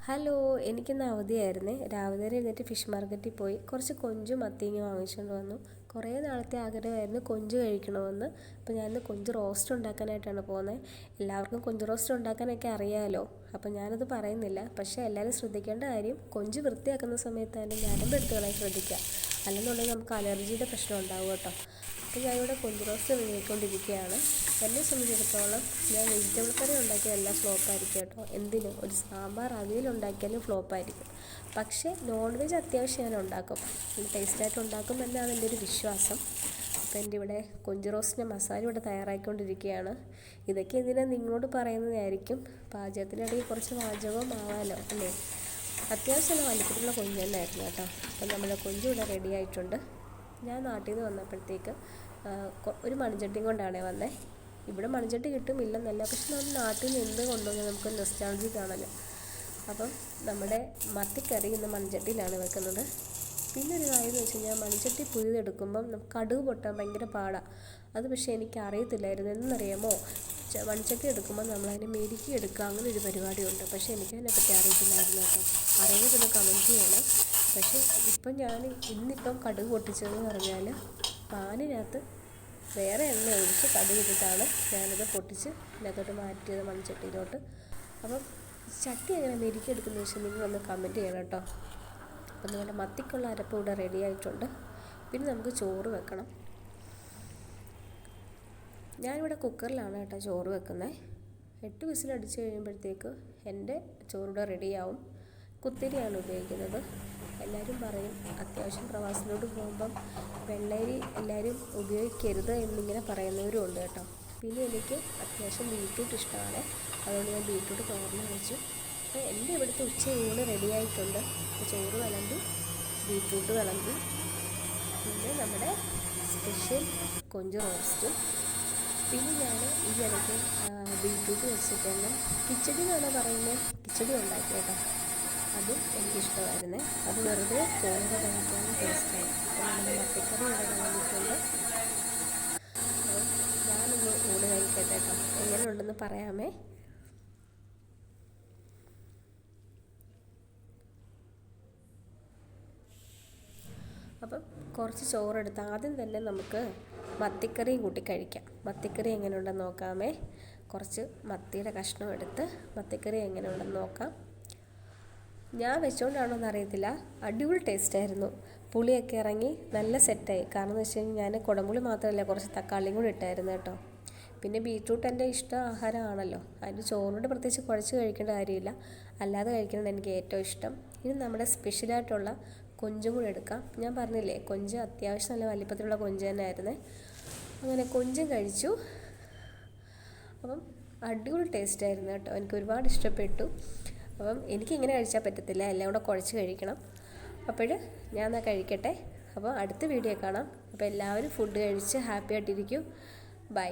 Hello, എനിക്കിന്ന് അവധിയായിരുന്നേ. രാവിലെ എഴുന്നേറ്റ് ഫിഷ് മാർക്കറ്റിൽ പോയി കുറച്ച് കൊഞ്ചും മത്തിങ്ങ വാങ്ങിച്ചുകൊണ്ട് വന്നു. കുറേ നാളത്തെ ആഗ്രഹമായിരുന്നു കൊഞ്ച് കഴിക്കണമെന്ന്. അപ്പോൾ ഞാനിന്ന് കൊഞ്ച് റോസ്റ്റ് ഉണ്ടാക്കാനായിട്ടാണ് പോകുന്നത്. എല്ലാവർക്കും കൊഞ്ച് റോസ്റ്റ് ഉണ്ടാക്കാനൊക്കെ അറിയാമല്ലോ, അപ്പോൾ ഞാനത് പറയുന്നില്ല. പക്ഷേ എല്ലാവരും ശ്രദ്ധിക്കേണ്ട കാര്യം, കൊഞ്ച് വൃത്തിയാക്കുന്ന സമയത്ത് അതിൻ്റെ ഞരമ്പെടുത്ത് കളയാൻ ശ്രദ്ധിക്കുക. അല്ലെന്നുണ്ടെങ്കിൽ നമുക്ക് അലർജിയുടെ പ്രശ്നം ഉണ്ടാവും കേട്ടോ. അപ്പോൾ ഞാനിവിടെ കൊഞ്ച് റോസ്റ്റ് റെഡിയായിക്കൊണ്ടിരിക്കുകയാണ്. എന്നെ സംബന്ധിച്ചിടത്തോളം ഞാൻ വെജിറ്റബിൾ കറി ഉണ്ടാക്കിയാൽ എല്ലാം ഫ്ലോപ്പായിരിക്കും കേട്ടോ. എന്തിനും ഒരു സാമ്പാർ അവിയലുണ്ടാക്കിയാലും ഫ്ലോപ്പായിരിക്കും. പക്ഷേ നോൺ വെജ് അത്യാവശ്യം ഞാൻ ഉണ്ടാക്കും, ടേസ്റ്റായിട്ട് ഉണ്ടാക്കും എന്നാണ് എൻ്റെ ഒരു വിശ്വാസം. അപ്പോൾ എൻ്റെ ഇവിടെ കൊഞ്ച് റോസ്റ്റിൻ്റെ മസാല ഇവിടെ തയ്യാറാക്കിക്കൊണ്ടിരിക്കുകയാണ്. ഇതൊക്കെ എന്തിനാണ് നിങ്ങളോട് പറയുന്നതായിരിക്കും. പാചകത്തിനിടയിൽ കുറച്ച് പാചകവും ആവാമല്ലോ അല്ലേ. അത്യാവശ്യം നല്ല വലിപ്പത്തിലുള്ള കൊഞ്ച് തന്നെയായിരുന്നു കേട്ടോ. അപ്പോൾ നമ്മുടെ കൊഞ്ച് ഇവിടെ റെഡി ആയിട്ടുണ്ട്. ഞാൻ നാട്ടിൽ നിന്ന് വന്നപ്പോഴത്തേക്ക് ഒരു മൺചട്ടിയും കൊണ്ടാണ് വന്നത്. ഇവിടെ മൺചട്ടി കിട്ടുമില്ലെന്നല്ല, പക്ഷെ നമ്മൾ നാട്ടിൽ നിന്ന് എന്ത് കൊണ്ടുവന്ന് നമുക്ക് നൊസ്റ്റാൾജിക് ആണല്ലോ. അപ്പം നമ്മുടെ മത്തിക്കറി ഇന്ന് മൺചട്ടിയിലാണ് വെക്കുന്നത്. പിന്നെ ഒരു കാര്യം എന്ന് വെച്ച് കഴിഞ്ഞാൽ, മൺചട്ടി പുതിയതെടുക്കുമ്പം നമുക്ക് കടുക് പൊട്ടാൻ ഭയങ്കര പാടാണ്. അത് പക്ഷേ എനിക്ക് അറിയത്തില്ലായിരുന്നു. എന്നറിയാമോ, മൺചട്ടി എടുക്കുമ്പോൾ നമ്മളതിനെ മെരുക്കി എടുക്കുക, അങ്ങനെ ഒരു പരിപാടിയുണ്ട്. പക്ഷേ എനിക്കതിനെപ്പറ്റി അറിയത്തില്ലായിരുന്നു കേട്ടോ. അറിയുന്നതൊന്ന് കമൻറ്റ് ചെയ്യണം. പക്ഷേ ഇന്നിപ്പം കടുക് പൊട്ടിച്ചതെന്ന് പറഞ്ഞാൽ, പാനിനകത്ത് വേറെ എണ്ണ ഒഴിച്ച് കടുക് ഇട്ടിട്ടാണ് ഞാനത് പൊട്ടിച്ച് ഇതിനകത്തോട്ട് മാറ്റിയത് മൺചട്ടിയിലോട്ട്. അപ്പം ചട്ടി എങ്ങനെ മെരുക്കിയെടുക്കുന്നത് വെച്ചാൽ നിങ്ങളൊന്ന് കമൻറ്റ് ചെയ്യണം കേട്ടോ. അപ്പം നമ്മുടെ മത്തിക്കുള്ള അരപ്പ് ഇവിടെ റെഡി ആയിട്ടുണ്ട്. പിന്നെ നമുക്ക് ചോറ് വെക്കണം. ഞാനിവിടെ കുക്കറിലാണ് കേട്ടോ ചോറ് വെക്കുന്നത്. 8 വിസിലടിച്ച് കഴിയുമ്പോഴത്തേക്ക് എൻ്റെ ചോറിവിടെ റെഡിയാവും. കുത്തിരിയാണ് ഉപയോഗിക്കുന്നത്. എല്ലാവരും പറയും അത്യാവശ്യം പ്രവാസത്തിലോട്ട് പോകുമ്പം വെള്ളരി എല്ലാവരും ഉപയോഗിക്കരുത് എന്നിങ്ങനെ പറയുന്നവരും ഉണ്ട് കേട്ടോ. പിന്നെ എനിക്ക് അത്യാവശ്യം ബീറ്റ്റൂട്ട് ഇഷ്ടമാണ്, അതുകൊണ്ട് ഞാൻ ബീറ്റ്റൂട്ട് തോരൻ വെച്ചു. അപ്പോൾ എൻ്റെ ഇവിടുത്തെ ഉച്ചയൂണ് റെഡിയായിട്ടുണ്ട്. ചോറ് വിളമ്പി, ബീറ്റ്റൂട്ട് വിളമ്പി, പിന്നെ നമ്മുടെ സ്പെഷ്യൽ കൊഞ്ച് റോസ്റ്റും. പിന്നെ ഞാൻ ഈ ഇടയ്ക്ക് ബീറ്റ്റൂട്ട് വെച്ചിട്ട് തന്നെ കിച്ചടി എന്നാണ് പറയുന്നത്, കിച്ചടി ഉണ്ടാക്കി കേട്ടോ. അതും എനിക്കിഷ്ടമായിരുന്നേ. അത് വെറുതെ ചോറിൻ്റെ കഴിക്കാനും ടേസ്റ്റായി. അപ്പോൾ നമ്മുടെ മത്തിക്കറി ഇവിടെ കഴിഞ്ഞിട്ടുണ്ട്. അപ്പോൾ ഞാനൊന്ന് ഊണ് കഴിക്കട്ടെ കേട്ടോ. എങ്ങനെ ഉണ്ടെന്ന് പറയാമേ. അപ്പം കുറച്ച് ചോറെടുത്ത് ആദ്യം തന്നെ നമുക്ക് മത്തിക്കറിയും കൂട്ടി കഴിക്കാം. മത്തിക്കറി എങ്ങനെ ഉണ്ടെന്ന് നോക്കാമേ. കുറച്ച് മത്തിയുടെ കഷ്ണം എടുത്ത് മത്തിക്കറി എങ്ങനെ ഉണ്ടെന്ന് നോക്കാം. ഞാൻ വെച്ചുകൊണ്ടാണോ എന്നറിയത്തില്ല, അടിപൊളി ടേസ്റ്റായിരുന്നു. പുളിയൊക്കെ ഇറങ്ങി നല്ല സെറ്റായി. കാരണം എന്ന് വെച്ച് കഴിഞ്ഞാൽ ഞാൻ കുടംപുളി മാത്രമല്ല, കുറച്ച് തക്കാളിയും കൂടി ഇട്ടായിരുന്നു കേട്ടോ. പിന്നെ ബീറ്റ്റൂട്ട് എൻ്റെ ഇഷ്ട ആഹാരമാണല്ലോ, അതിൻ്റെ ചോറിനോട് പ്രത്യേകിച്ച് കുഴച്ച് കഴിക്കേണ്ട കാര്യമില്ല, അല്ലാതെ കഴിക്കുന്നത് എനിക്ക് ഏറ്റവും ഇഷ്ടം. ഇനി നമ്മുടെ സ്പെഷ്യലായിട്ടുള്ള കൊഞ്ചും കൂടി എടുക്കാം. ഞാൻ പറഞ്ഞില്ലേ, കൊഞ്ച് അത്യാവശ്യം നല്ല വലിപ്പത്തിലുള്ള കൊഞ്ച് തന്നെയായിരുന്നേ. അങ്ങനെ കൊഞ്ചും കഴിച്ചു. അപ്പം അടിപൊളി ടേസ്റ്റായിരുന്നു കേട്ടോ. എനിക്ക് ഒരുപാട് ഇഷ്ടപ്പെട്ടു. അപ്പം എനിക്കിങ്ങനെ കഴിച്ചാൽ പറ്റത്തില്ല, എല്ലാം കൂടെ കുഴച്ച് കഴിക്കണം. അപ്പോൾ ഞാൻ എന്നാൽ കഴിക്കട്ടെ. അപ്പോൾ അടുത്ത വീഡിയോ കാണാം. അപ്പോൾ എല്ലാവരും ഫുഡ് കഴിച്ച് ഹാപ്പി ആയിട്ടിരിക്കും. ബൈ.